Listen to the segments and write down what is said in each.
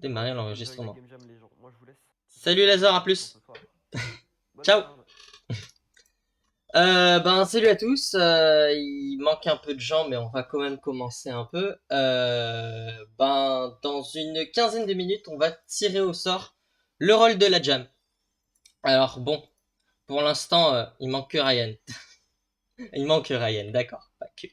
démarrer Enjoy la l'enregistrement. game jam les gens. Moi je vous laisse. Salut Lazare, à On plus. se soir. Bonne Ciao. soirée. Salut à tous. Il manque un peu de gens, mais on va quand même commencer un peu. Dans une quinzaine de minutes, on va tirer au sort le rôle de la jam. Alors bon, pour l'instant, il manque que Ryan. Il manque que Ryan, d'accord. Pas que.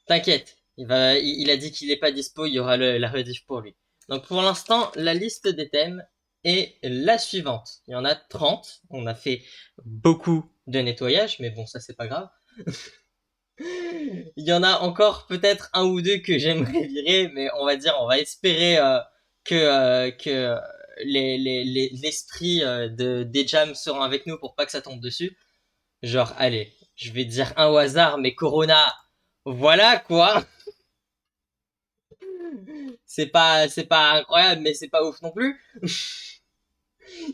T'inquiète, il a dit qu'il est pas dispo, il y aura la rediff pour lui. Donc pour l'instant, la liste des thèmes est la suivante. Il y en a 30. On a fait beaucoup de nettoyage, mais bon, ça c'est pas grave. Il y en a encore peut-être un ou deux que j'aimerais virer, mais on va espérer que l'esprit des jams seront avec nous pour pas que ça tombe dessus. Genre, allez, je vais dire un au hasard, mais Corona, voilà quoi. C'est pas incroyable, mais c'est pas ouf non plus.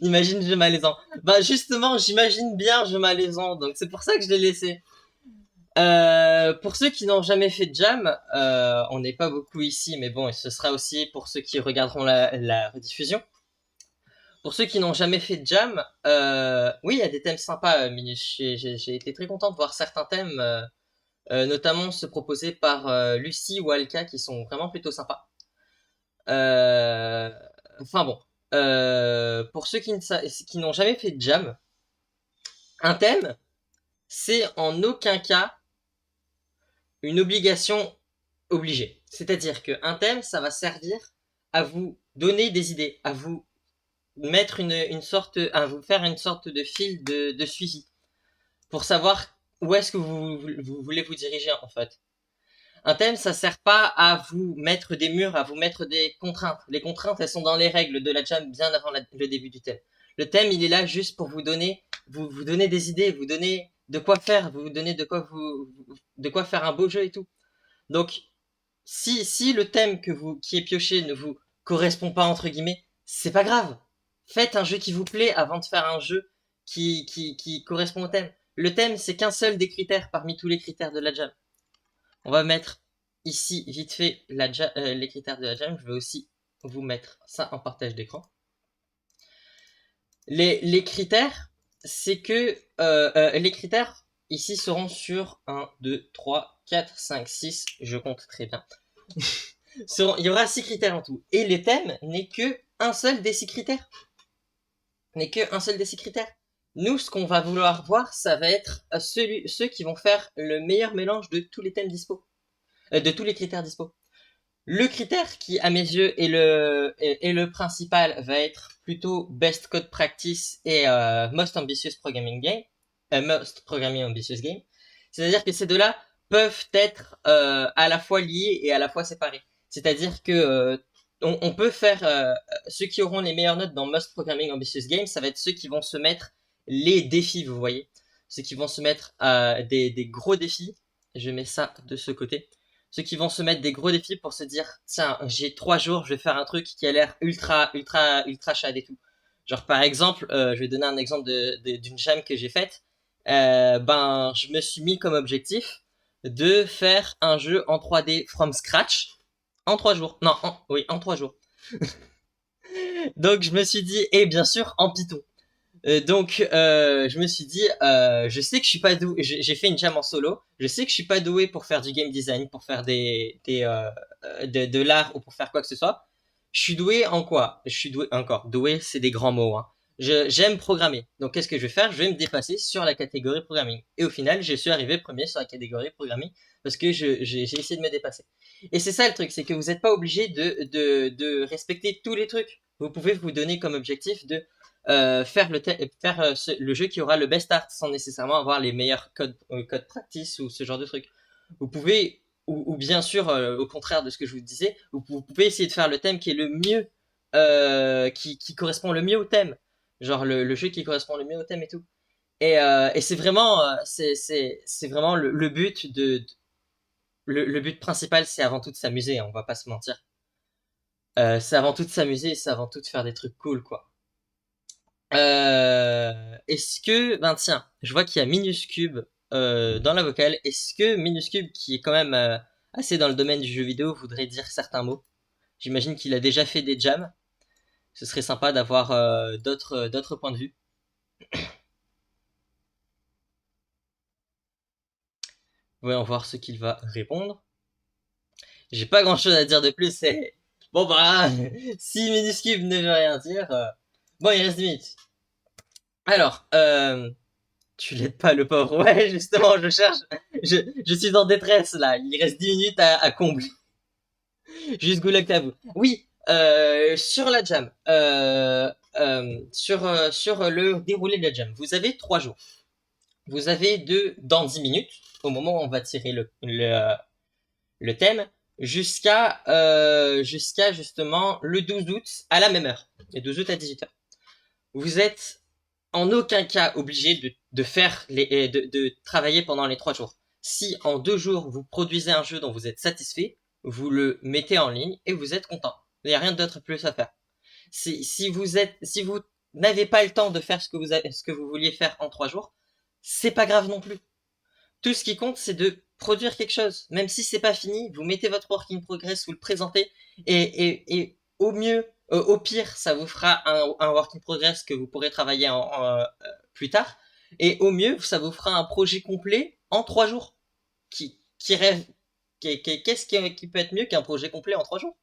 Imagine jeu malaisant. Bah justement, j'imagine bien jeu malaisant, donc c'est pour ça que je l'ai laissé. Pour ceux qui n'ont jamais fait de jam, on n'est pas beaucoup ici, mais bon, et ce sera aussi pour ceux qui regarderont la rediffusion. Pour ceux qui n'ont jamais fait de jam, oui, il y a des thèmes sympas, Minus. J'ai été très content de voir certains thèmes, notamment se proposer par Lucie ou Alka, qui sont vraiment plutôt sympas. Euh, enfin bon, pour ceux qui n'ont jamais fait de jam, un thème, c'est en aucun cas une obligation obligée. C'est-à-dire qu'un thème, ça va servir à vous donner des idées, à vous mettre à vous faire une sorte de fil de suivi pour savoir où est-ce que vous voulez vous diriger en fait. Un thème, ça sert pas à vous mettre des murs, à vous mettre des contraintes. Les contraintes, elles sont dans les règles de la jam bien avant le début du thème. Le thème, il est là juste pour vous donner des idées, vous donner de quoi faire, vous donner de quoi faire un beau jeu et tout. Donc, si le thème qui est pioché ne vous correspond pas, entre guillemets, c'est pas grave. Faites un jeu qui vous plaît avant de faire un jeu qui correspond au thème. Le thème, c'est qu'un seul des critères parmi tous les critères de la jam. On va mettre ici, vite fait, les critères de la jam. Je vais aussi vous mettre ça en partage d'écran. Les critères, c'est que les critères ici seront sur 1, 2, 3, 4, 5, 6. Je compte très bien. Il y aura 6 critères en tout. Et les thèmes n'est que un seul des 6 critères. N'est que un seul des 6 critères. Nous, ce qu'on va vouloir voir, ça va être ceux qui vont faire le meilleur mélange de tous les thèmes dispo. De tous les critères dispo. Le critère qui, à mes yeux, est le principal va être plutôt Best Code Practice et Most Ambitious Programming Game. Most Programming Ambitious Game. C'est-à-dire que ces deux-là peuvent être à la fois liés et à la fois séparés. C'est-à-dire que on peut faire ceux qui auront les meilleures notes dans Most Programming Ambitious Game, ça va être ceux qui vont se mettre les défis, vous voyez. Ceux qui vont se mettre des gros défis. Je mets ça de ce côté. Ceux qui vont se mettre des gros défis pour se dire, tiens, j'ai 3 jours, je vais faire un truc qui a l'air ultra chad et tout. Genre par exemple, je vais donner un exemple d'une jam que j'ai faite. Je me suis mis comme objectif de faire un jeu en 3D from scratch en 3 jours. Non, oui, en 3 jours. Donc je me suis dit, et bien sûr en Python. Je me suis dit, je sais que je suis pas doué. J'ai fait une jam en solo. Je sais que je suis pas doué pour faire du game design, pour faire de l'art ou pour faire quoi que ce soit. Je suis doué en quoi? Je suis doué encore. Doué, c'est des grands mots. Hein. J'aime programmer. Donc qu'est-ce que je vais faire? Je vais me dépasser sur la catégorie programming. Et au final, je suis arrivé premier sur la catégorie programming parce que j'ai essayé de me dépasser. Et c'est ça le truc, c'est que vous n'êtes pas obligé de respecter tous les trucs. Vous pouvez vous donner comme objectif de faire le jeu qui aura le best art sans nécessairement avoir les meilleurs codes practice ou ce genre de truc. Vous pouvez, ou bien sûr, au contraire de ce que je vous disais, vous pouvez essayer de faire le thème qui est le mieux, qui correspond le mieux au thème. Genre le jeu qui correspond le mieux au thème et tout. Et c'est vraiment, c'est vraiment le but le but principal, c'est avant tout de s'amuser, hein, on va pas se mentir. C'est avant tout de s'amuser, c'est avant tout de faire des trucs cool, quoi. Est-ce que, ben tiens, je vois qu'il y a Minuscube dans la vocale. Est-ce que Minuscube, qui est quand même assez dans le domaine du jeu vidéo, voudrait dire certains mots? J'imagine qu'il a déjà fait des jams. Ce serait sympa d'avoir d'autres points de vue. Voyons voir ce qu'il va répondre. J'ai pas grand chose à dire de plus. Bon bah, si Minuscube ne veut rien dire... Bon, il reste 10 minutes. Alors, tu l'aides pas le pauvre. Ouais, justement, je cherche. Je suis en détresse là. Il reste 10 minutes à combler. Juste Goulag à vous. Oui, sur la jam. Sur le déroulé de la jam. Vous avez 3 jours. Vous avez dans 10 minutes, au moment où on va tirer le thème, jusqu'à justement le 12 août à la même heure. Le 12 août à 18h. Vous êtes en aucun cas obligé de faire de travailler pendant les 3 jours. Si en 2 jours vous produisez un jeu dont vous êtes satisfait, vous le mettez en ligne et vous êtes content. Il n'y a rien d'autre plus à faire. Si vous n'avez pas le temps de faire ce que vous vouliez faire en 3 jours, c'est pas grave non plus. Tout ce qui compte, c'est de produire quelque chose. Même si c'est pas fini, vous mettez votre work in progress, vous le présentez, et au mieux, au pire, ça vous fera un work in progress que vous pourrez travailler plus tard. Et au mieux, ça vous fera un projet complet en 3 jours. Qu'est-ce qui peut être mieux qu'un projet complet en 3 jours?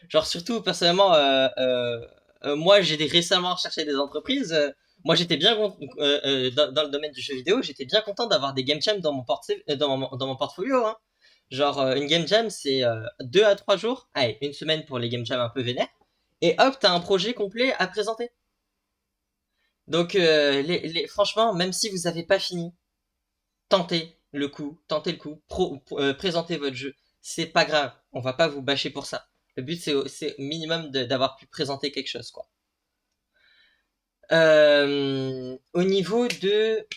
Genre surtout personnellement, moi j'ai récemment recherché des entreprises. Moi j'étais bien dans le domaine du jeu vidéo, j'étais bien content d'avoir des game jams dans mon portfolio. Hein. Genre une game jam c'est 2 à 3 jours, allez une semaine pour les game jams un peu vénères, et hop t'as un projet complet à présenter. Donc franchement même si vous avez pas fini, tentez le coup, présentez votre jeu, c'est pas grave, on va pas vous bâcher pour ça. Le but, c'est au minimum d'avoir pu présenter quelque chose, quoi. Au niveau de...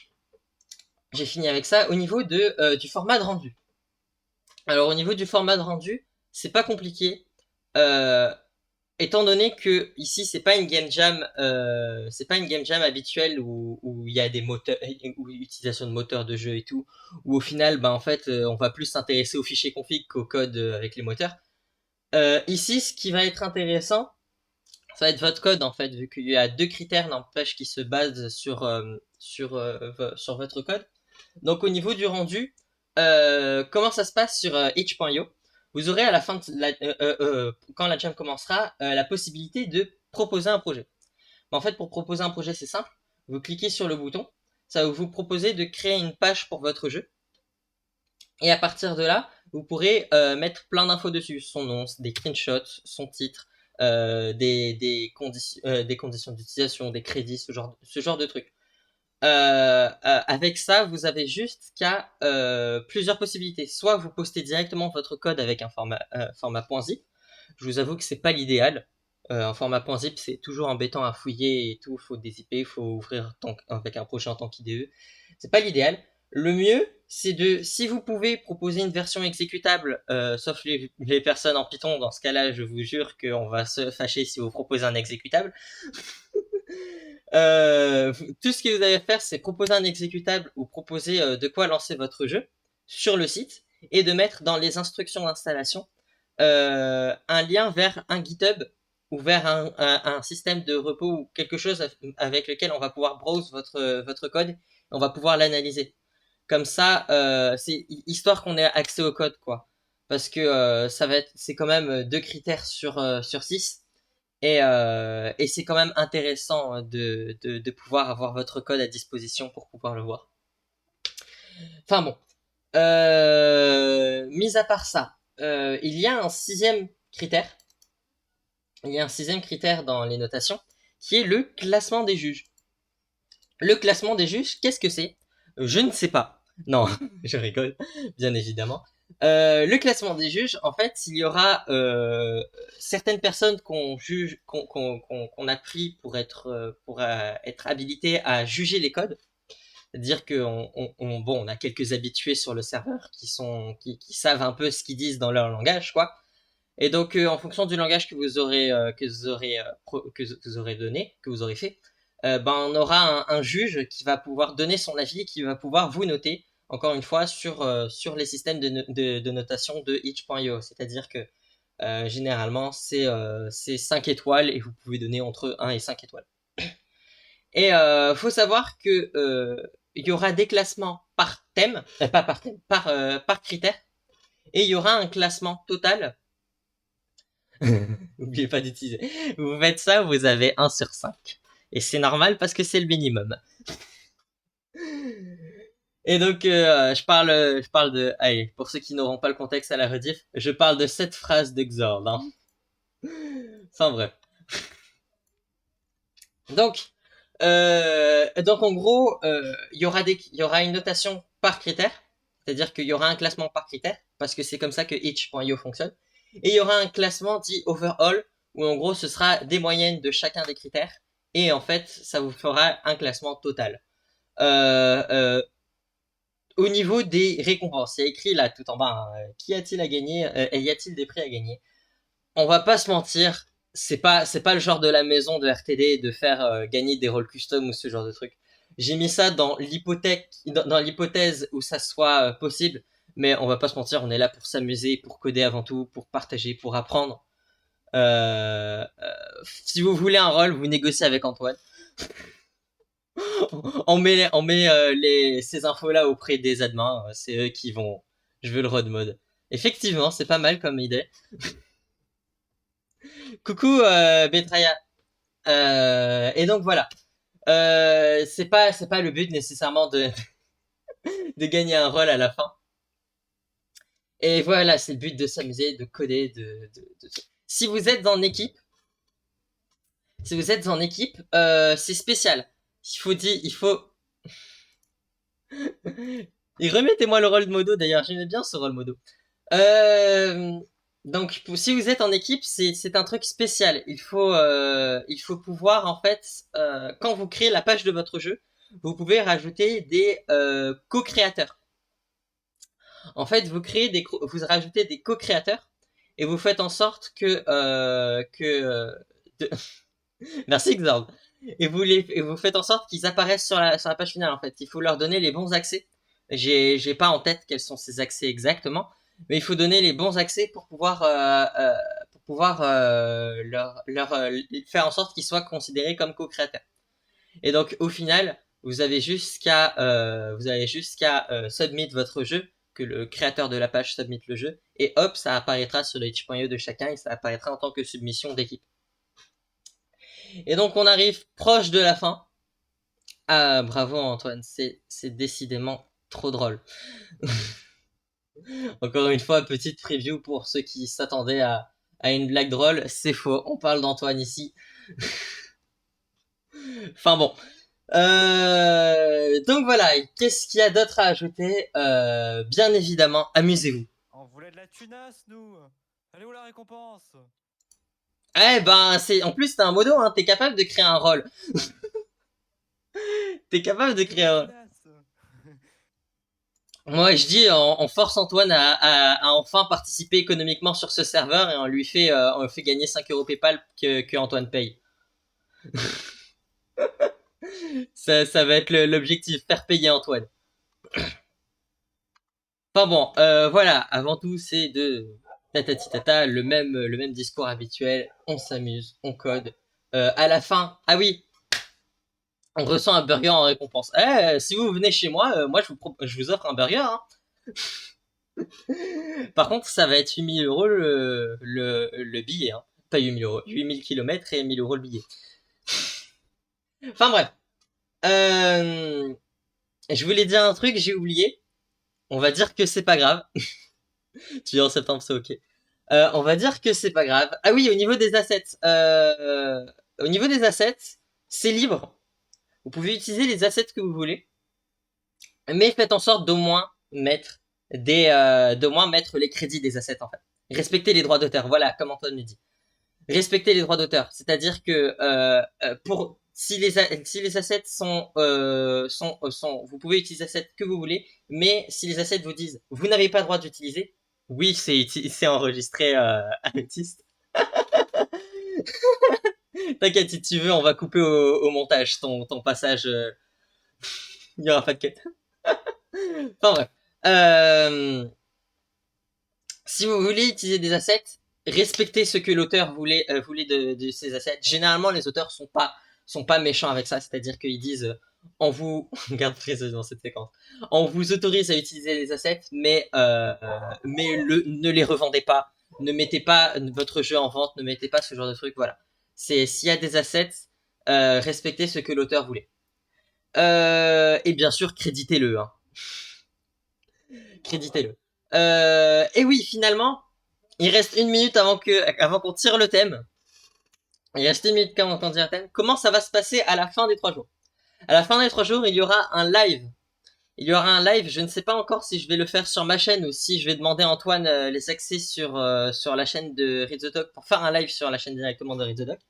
J'ai fini avec ça. Au niveau du format de rendu. Alors, au niveau du format de rendu, c'est pas compliqué. Étant donné que ici, c'est pas une game jam habituelle où il y a des moteurs, où l'utilisation de moteurs de jeu et tout, où au final, bah, en fait, on va plus s'intéresser aux fichiers config qu'au code avec les moteurs. Ici, ce qui va être intéressant, ça va être votre code en fait, vu qu'il y a 2 critères n'empêche qui se basent sur votre code. Donc au niveau du rendu, comment ça se passe sur itch.io? Vous aurez à la fin quand la jam commencera, la possibilité de proposer un projet. Mais en fait, pour proposer un projet, c'est simple. Vous cliquez sur le bouton, ça va vous proposer de créer une page pour votre jeu. Et à partir de là, vous pourrez mettre plein d'infos dessus, son nom, des screenshots, son titre, des conditions d'utilisation, des crédits, ce genre de trucs. Avec ça, vous avez juste qu'à plusieurs possibilités. Soit vous postez directement votre code avec un format .zip. Je vous avoue que c'est pas l'idéal. Un format .zip, c'est toujours embêtant à fouiller et tout. Faut dézipper, faut ouvrir avec un projet en tant qu'IDE. C'est pas l'idéal. Le mieux, c'est si vous pouvez proposer une version exécutable, sauf les personnes en Python, dans ce cas-là, je vous jure qu'on va se fâcher si vous proposez un exécutable. Tout ce que vous avez à faire, c'est proposer un exécutable ou proposer de quoi lancer votre jeu sur le site et de mettre dans les instructions d'installation un lien vers un GitHub ou vers un système de repos ou quelque chose avec lequel on va pouvoir browse votre code et on va pouvoir l'analyser. Comme ça, c'est histoire qu'on ait accès au code, quoi. Parce que c'est quand même 2 critères sur 6. Et c'est quand même intéressant de pouvoir avoir votre code à disposition pour pouvoir le voir. Enfin bon. Mis à part ça, il y a un 6e critère. Il y a un 6e critère dans les notations, qui est le classement des juges. Le classement des juges, qu'est-ce que c'est? Je ne sais pas. Non, je rigole, bien évidemment. Le classement des juges, en fait, il y aura certaines personnes qu'on a pris pour être habilitées à juger les codes. C'est-à-dire que on a quelques habitués sur le serveur qui savent un peu ce qu'ils disent dans leur langage, quoi. Et donc, en fonction du langage que vous aurez donné, que vous aurez fait, on aura un juge qui va pouvoir donner son avis et qui va pouvoir vous noter, encore une fois, sur les systèmes de notation de itch.io. C'est-à-dire que Généralement, c'est 5 étoiles et vous pouvez donner entre 1 et 5 étoiles. Et faut savoir que il y aura des classements par thème, pas par thème, par critère, et il y aura un classement total. N'oubliez pas d'utiliser. Vous faites ça, vous avez 1 sur 5. Et c'est normal parce que c'est le minimum. Et donc, je parle de, allez, pour ceux qui n'auront pas le contexte à la rediff, je parle de cette phrase de Xord, hein. Enfin bref. Donc en gros, il y aura une notation par critère, c'est-à-dire qu'il y aura un classement par critère, parce que c'est comme ça que itch.io fonctionne. Et il y aura un classement dit overall, où en gros ce sera des moyennes de chacun des critères, et en fait ça vous fera un classement total. Euh, euh, Au niveau des récompenses, il y a écrit là tout en bas, hein, qu'y a-t-il à gagner, et y a-t-il des prix à gagner? On va pas se mentir, c'est pas le genre de la maison de RTD de faire gagner des rôles custom ou ce genre de truc. J'ai mis ça dans l'hypothèse où ça soit possible, mais on va pas se mentir, on est là pour s'amuser, pour coder avant tout, pour partager, pour apprendre. Si vous voulez un rôle, vous négociez avec Antoine. On met ces infos là auprès des admins, c'est eux qui vont. Je veux le road mode. Effectivement, c'est pas mal comme idée. Coucou Betraya. Et donc voilà. C'est pas le but nécessairement de gagner un rôle à la fin. Et voilà, c'est le but de s'amuser, de coder, Si vous êtes en équipe, c'est spécial. Il faut. Et remettez-moi le rôle de modo d'ailleurs, j'aimais bien ce rôle modo. Euh, donc, si vous êtes en équipe, c'est un truc spécial. Il faut pouvoir, en fait, quand vous créez la page de votre jeu, vous pouvez rajouter des co-créateurs. En fait, vous rajoutez des co-créateurs et vous faites en sorte de- merci Xord. Et vous faites en sorte qu'ils apparaissent sur la page finale. En fait, il faut leur donner les bons accès. J'ai pas en tête quels sont ces accès exactement, mais il faut donner les bons accès pour pouvoir faire en sorte qu'ils soient considérés comme co-créateurs. Et donc au final, vous avez jusqu'à submit votre jeu, que le créateur de la page submit le jeu, et hop, ça apparaîtra sur le itch.io de chacun et ça apparaîtra en tant que submission d'équipe. Et donc on arrive proche de la fin. Ah, bravo Antoine, c'est décidément trop drôle. Encore une fois, petite preview pour ceux qui s'attendaient à une blague drôle, c'est faux, on parle d'Antoine ici. Enfin bon. Donc voilà, qu'est-ce qu'il y a d'autre à ajouter? Bien évidemment, amusez-vous. On voulait de la tunasse, nous. Elle est où la récompense? Eh ben, en plus, t'es un modo, hein, t'es capable de créer un rôle. T'es capable de créer un rôle. Tunasse. Moi, je dis, on force Antoine à enfin participer économiquement sur ce serveur et on lui fait gagner 5 euros PayPal que Antoine paye. Ça va être l'objectif, faire payer Antoine. Enfin bon, voilà, avant tout, c'est de tatati tata, le même discours habituel, on s'amuse, on code. À la fin, ah oui, on reçoit un burger en récompense. Si vous venez chez moi, moi je vous offre un burger, hein. Par contre, ça va être 8000 euros le billet, hein. Pas 8000 euros, 8000 kilomètres et 1000 euros le billet. Enfin bref. Je voulais dire un truc, j'ai oublié. On va dire que c'est pas grave. Tu viens en septembre, c'est ok. On va dire que c'est pas grave. Ah oui, au niveau des assets, c'est libre. Vous pouvez utiliser les assets que vous voulez, mais faites en sorte d'au moins mettre les crédits des assets en fait. Respectez les droits d'auteur. Voilà, comme Antoine me dit. Respectez les droits d'auteur. C'est-à-dire que si les assets vous pouvez utiliser les assets que vous voulez, mais si les assets vous disent vous n'avez pas le droit d'utiliser, oui, c'est enregistré à l'autiste. T'inquiète, si tu veux, on va couper au montage ton passage. Il n'y aura pas de cut. Enfin bref. Si vous voulez utiliser des assets, respecter ce que l'auteur voulait de ses assets. Généralement, les auteurs sont pas méchants avec ça, c'est-à-dire qu'ils disent on vous garde prise dans cette séquence, on vous autorise à utiliser les assets, mais ne les revendez pas, ne mettez pas votre jeu en vente, ne mettez pas ce genre de truc. Voilà, c'est s'il y a des assets, respectez ce que l'auteur voulait. Et bien sûr, créditez-le. Hein. Créditez-le. Et oui, finalement, il reste une minute avant qu'on tire le thème. Il reste une minute avant qu'on tire le thème. Comment ça va se passer à la fin des 3 jours? À la fin des 3 jours, il y aura un live. Il y aura un live. Je ne sais pas encore si je vais le faire sur ma chaîne ou si je vais demander à Antoine les accès sur la chaîne de Read the Doc pour faire un live sur la chaîne directement de Read the Doc.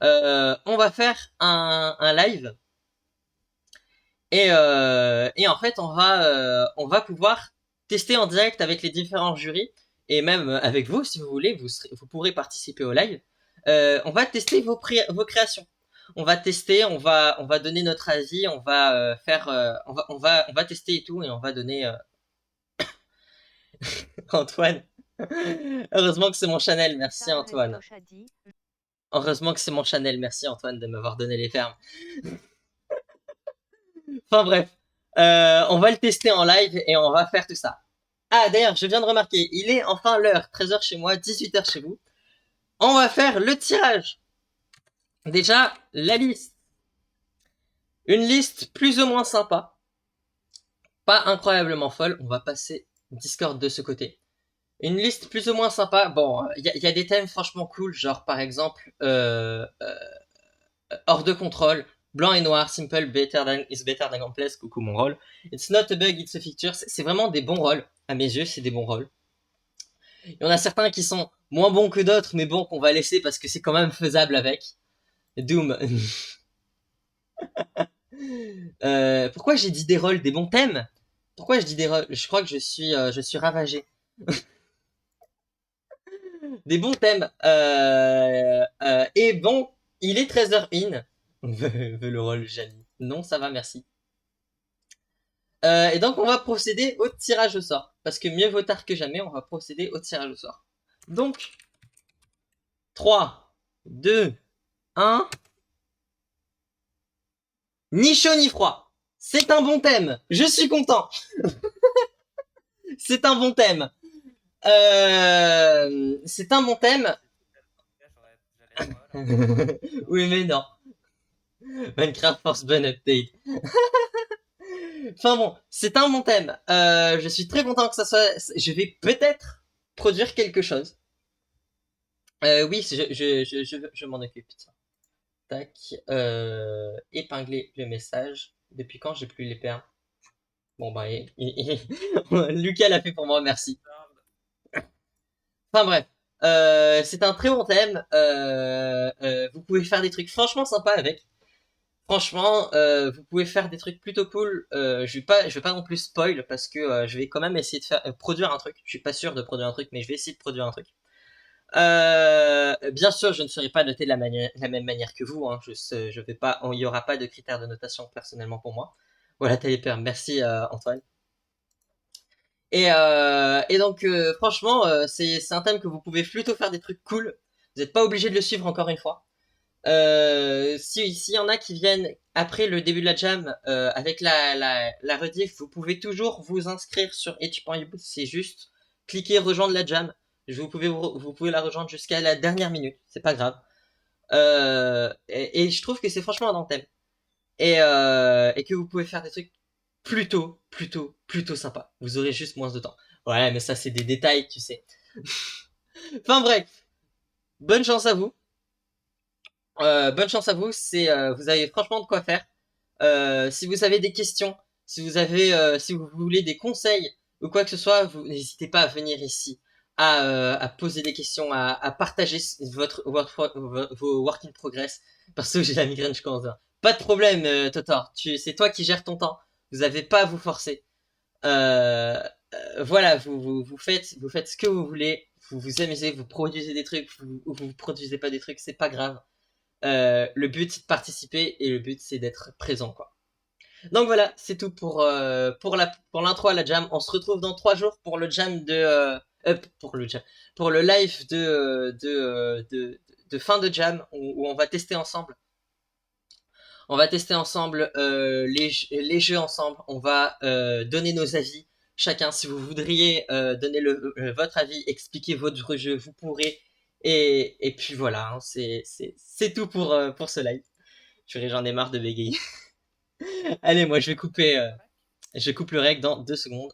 On va faire un live. Et en fait, on va pouvoir tester en direct avec les différents jurys et même avec vous, si vous voulez, vous pourrez participer au live. On va tester vos créations. On va tester, on va donner notre avis, on va on va tester et tout et on va donner Antoine. Heureusement que c'est mon Chanel, merci Antoine. Heureusement que c'est mon Chanel, merci Antoine de m'avoir donné les termes. Enfin bref, on va le tester en live et on va faire tout ça. Ah d'ailleurs, je viens de remarquer, il est enfin l'heure, 13h chez moi, 18h chez vous. On va faire le tirage. Déjà, la liste. Une liste plus ou moins sympa. Pas incroyablement folle, on va passer Discord de ce côté. Une liste plus ou moins sympa. Bon, il y a des thèmes franchement cool, genre par exemple hors de contrôle, blanc et noir, simple, is better than complex, coucou mon rôle. It's not a bug, it's a feature. C'est vraiment des bons rôles. À mes yeux, c'est des bons rôles. Il y en a certains qui sont moins bons que d'autres, mais bon, qu'on va laisser parce que c'est quand même faisable avec. Doom. Pourquoi j'ai dit des rôles, des bons thèmes? Pourquoi je dis des rôles? Je crois que je suis ravagé. Des bons thèmes. Et bon, il est 13h in. Veut le rôle, Janie. Non, ça va, merci. Et donc, on va procéder au tirage au sort. Parce que mieux vaut tard que jamais, on va procéder au tirage au sort. Donc, 3, 2, 1. Ni chaud ni froid. C'est un bon thème. Je suis content. C'est un bon thème. C'est un bon thème. Oui, mais non. Minecraft Force Bun Update. Enfin bon, c'est un bon thème. Je suis très content que ça soit. Je vais peut-être produire quelque chose. Oui, je m'en occupe. Tiens. Tac. Épingler le message. Depuis quand j'ai plus les perles? Bon bah, Lucas l'a fait pour moi, merci. Enfin bref. C'est un très bon thème. Vous pouvez faire des trucs franchement sympas avec. Franchement, vous pouvez faire des trucs plutôt cool. Je vais pas non plus spoil parce que je vais quand même essayer de faire produire un truc. Je suis pas sûr de produire un truc, mais je vais essayer de produire un truc. Bien sûr, je ne serai pas noté de la même manière que vous. Hein. Je vais pas, il y aura pas de critères de notation personnellement pour moi. Voilà, Télépère, merci Antoine. Et donc, franchement, c'est un thème que vous pouvez plutôt faire des trucs cool. Vous n'êtes pas obligé de le suivre encore une fois. S'il y en a qui viennent après le début de la jam avec la rediff, vous pouvez toujours vous inscrire sur itch.io. C'est juste cliquer rejoindre la jam. Vous pouvez la rejoindre jusqu'à la dernière minute. C'est pas grave. Et je trouve que c'est franchement un bon thème. Et que vous pouvez faire des trucs plutôt sympa. Vous aurez juste moins de temps. Ouais, mais ça, c'est des détails, tu sais. Enfin bref. Bonne chance à vous. Bonne chance à vous. Vous avez franchement de quoi faire. Si vous avez des questions, si vous voulez des conseils ou quoi que ce soit, vous n'hésitez pas à venir ici, à poser des questions, à partager vos work in progress. Parce que j'ai la migraine, je commence à... Pas de problème, Totor. C'est toi qui gères ton temps. Vous avez pas à vous forcer. Voilà, vous faites ce que vous voulez. Vous vous amusez, vous produisez des trucs, vous produisez pas des trucs, c'est pas grave. Le but c'est de participer et le but c'est d'être présent quoi. Donc voilà, c'est tout pour l'intro à la jam. On se retrouve dans 3 jours pour le jam Pour le jam, pour le live de fin de jam où on va tester ensemble. On va tester ensemble les jeux ensemble. On va donner nos avis. Chacun, si vous voudriez donner votre avis, expliquer votre jeu, vous pourrez. Et puis voilà, hein, c'est tout pour ce live. J'en ai marre de bégayer. Allez, moi je vais couper, je coupe le rec dans 2 secondes.